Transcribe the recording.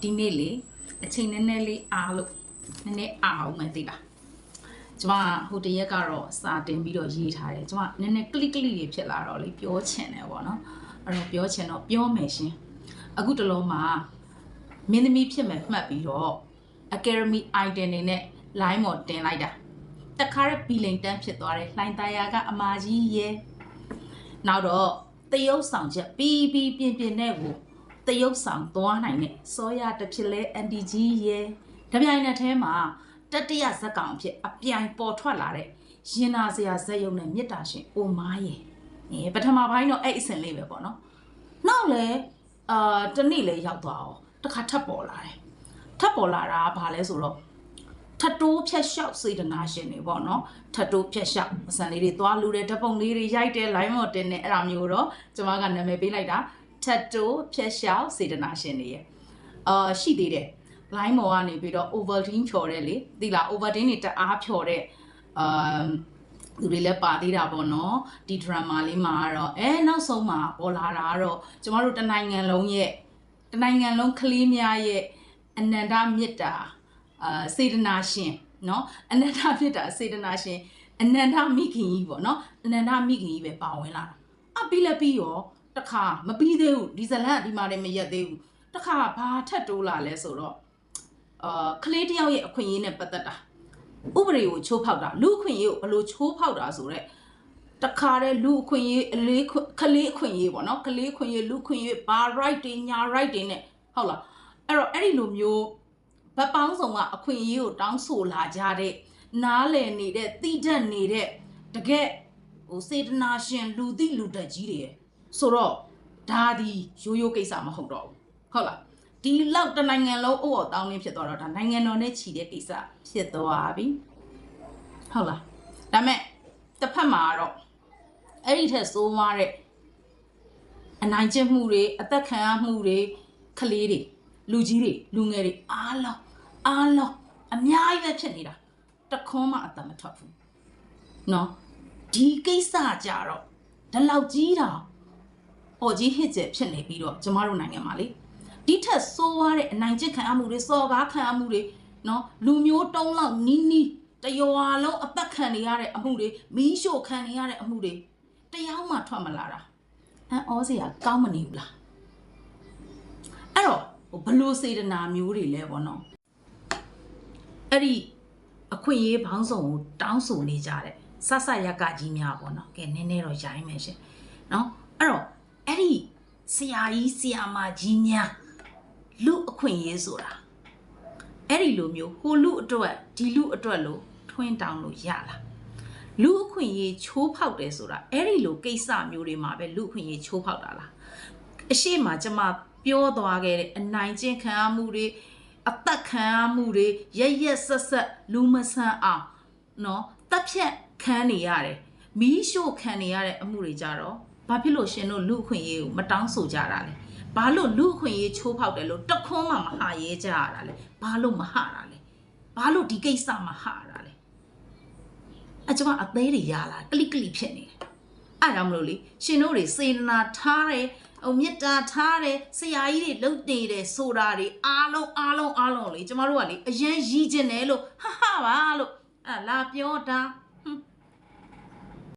ဒီနေ့လေအချိန်နည်းနည်းလေးအားလို့နည်းနည်းအားအောင်မယ်သိလားကျမဟိုတရက်ကတော့စာတင်ပြီးတော့ရေးထားတယ်ကျမနည်းနည်းကလစ်တွေဖြစ်လာတော့လေပြောချင်တယ်ပေါ့နော်အဲ့တော့ပြောချင်တော့ပြောမယ်ရှင်အခုတလုံးမှာမင်းသမီးဖြစ်မယ်မှတ်ပြီးတော့ Academy Idol နေနဲ့ line မော်တင်လိုက်တာတခါရဘီလိန်တန်းဖြစ်သွားတယ်လှိုင်သားယာကအမာကြီးရဲ့နောက်တော့တရုတ်ဆောင်ချက်ပြီးပြင်နဲ့ကိုတရုတ်ဆောင်သွားနိုင်တဲ့စောရတစ်ဖြစ်လဲ NDG ရဲ့တပြိုင်နက်တည်းမှာတတိယဇက်ကောင်ဖြစ်အပြိုင်ပေါ်ထွက်လာတဲ့ရင်နာစရာဇက်ယုံနဲ့မြစ်တာရှင်အိုမားရဲ့ပထမပိုင်းတော့အဲ့အစင်လေးပဲပေါ့နော်နောက်လဲတနေ့လဲရောက်သွားအောင်တခါထပ်ပေါ်လာတယ်ထပ်ပေါ်လာတာဘာလဲဆိုတော့ထတိုးဖြက်လျှောက်စေတနာရှင်တွေပေါ့နော်ထတိုးဖြက်လျှောက်အစံလေးတွေသွားလူတယ်ဓပုံလေးတွေရိုက်တယ် line မော်တင်တယ်အဲ့ဒါမျိုးတော့ကျွန်မကနာမည်ပေးလိုက်တာထတိုးဖြက်လျှောက်စေတနာရှင်တွေရဲ့ရှိသေးတယ် line မော်ကနေပြီးတော့ Ovaltine ဖြော်တယ်လေသိလား Ovaltine တွေတအားဖြော်တဲ့သူတွေလည်းပါသေးတာပေါ့နော်ဒီ drama လေးမှာကတော့နောက်ဆုံးမှာပေါ်လာတာကတော့ကျမတို့တနိုင်ငံလုံးကလေးများရဲ့အနန္တမြတ်တာစေတနာရှင်เนาะအနန္တမြတ်တာစေတနာရှင်အနန္တမိခင်ကြီးပေါ့เนาะအနန္တမိခင်ကြီးပဲပါဝင်လာတာပြီးလည်းပြီးရောတခါမပြီးသေးဘူးဒီဇလန်ဒီမှာလည်းမရက်သေးဘူးတခါဘာထက်တိုးလာလဲဆိုတော့ကလေးတယောက်ရဲ့အခွင့်အရေးနဲ့ပတ်သက်တာဥပဒေကိုချိုးဖောက်တာလူအခွင့်အရေးကိုဘယ်လိုချိုးဖောက်တာဆိုတော့တခါတည်းလူအခွင့်အရေးကလေးအခွင့်အရေးပေါ့နော်ကလေးအခွင့်အရေးလူအခွင့်အရေးဘာ right တွေညာ right တွေနဲ့ဟုတ်လားအဲ့တော့အဲ့ဒီလိုမျိုးဗတ်ပေါင်းဆောင်ကအခွင့်အရေးကိုတောင်းဆိုလာကြတဲ့နားလည်နေတဲ့တိကျနေတဲ့တကယ်ဟိုစေတနာရှင်လူသိလူတက်ကြီးတွေဆိုတော့ဒါဒီရိုးရိုးကိစ္စမဟုတ်တော့ဘူးဟုတ်လားဒီလောက်တနိုင်ငံလုံးအုပ်အော်တောင်းနေဖြစ်သွားတော့ဒါနိုင်ငံတော်နဲ့ချီတဲ့ကိစ္စဖြစ်သွားပြီဟုတ်လားဒါမဲ့တစ်ဖက်မှာတော့အဲ့ဒီထက်ဆိုးသွားတဲ့အနိုင်ကျင့်မှုတွေအသက်ခံရမှုတွေကလေးတွေလူကြီးတွေလူငယ်တွေအားလုံးအများကြီးပဲဖြစ်နေတာတခွန်းမှအသက်မထွက်ဘူးเนาะဒီကိစ္စကြတော့ဒီလောက်ကြီးတာပေါ်ကြီးဟစ်ကျဖြစ်နေပြီးတော့ကျမတို့နိုင်ငံမှာလေဒီထက်ဆိုးရတဲ့အနိုင်ကျင့်ခံရမှုတွေစော်ကားခံရမှုတွေเนาะလူမျိုးတုံးလောက်နီးတရွာလုံးအသက်ခံနေရတဲ့အမှုတွေမီးရှို့ခံနေရတဲ့အမှုတွေတရားမှထွက်မလာတာဩစရာကောင်းမနေဘူးလားအဲ့တော့ဘလို့စေတနာမျိုးတွေလဲပေါ့နော်အဲ့ဒီအခွင့်အရေးဘောင်းဆောင်ကိုတောင်းဆိုနေကြတဲ့ဆရကကြီးများပေါ့နော်ကဲနည်းနည်းတော့ရိုင်းမယ်ရှင်နော်အဲ့တော့အဲ့ဒီဆရာကြီးဆရာမကြီးများလူအခွင့်အရေးဆိုတာအဲ့ဒီလိုမျိုးဟိုလူအတွက်ဒီလူအတွက်လို့ထွင်းတောင်းလို့ရလားလူအခွင့်အရေးချိုးဖောက်တယ်ဆိုတာအဲ့ဒီလိုကိစ္စမျိုးတွေမှာပဲလူအခွင့်အရေးချိုးဖောက်တာလားအရှိမကျမပြောသွားခဲ့တဲ့အနိုင်ကျင့်ခံရမှုတွေအသက်ခံရမှုတွေရက်ဆက်လူမဆန်အောင်เนาะတပ်ဖြတ်ခံနေရတယ်မီးရှို့ခံနေရတဲ့အမှုတွေကြတော့ဘာဖြစ်လို့ရှင်တို့လူအခွင့်အရေးကိုမတောင်းဆိုကြတာလဲဘာလို့လူအခွင့်အရေးချိုးဖောက်တယ်လို့တခွန်းမှမဟာရဲကြရတာလဲဘာလို့မဟာတာလဲဘာလို့ဒီကိစ္စမဟာတာလဲကျမအသေးတွေရလာကလိဖြစ်နေတယ်အဲ့ဒါမလို့လေရှင်တို့တွေစေတနာထားတယ်မြတ်တာထားတယ်ဆရာကြီးတွေလုပ်နေတယ်ဆိုတာတွေအားလုံးလေကျမတို့ကလေအရင်ရည်ကျင်တယ်လို့ဟာပါလို့လာပြောတာ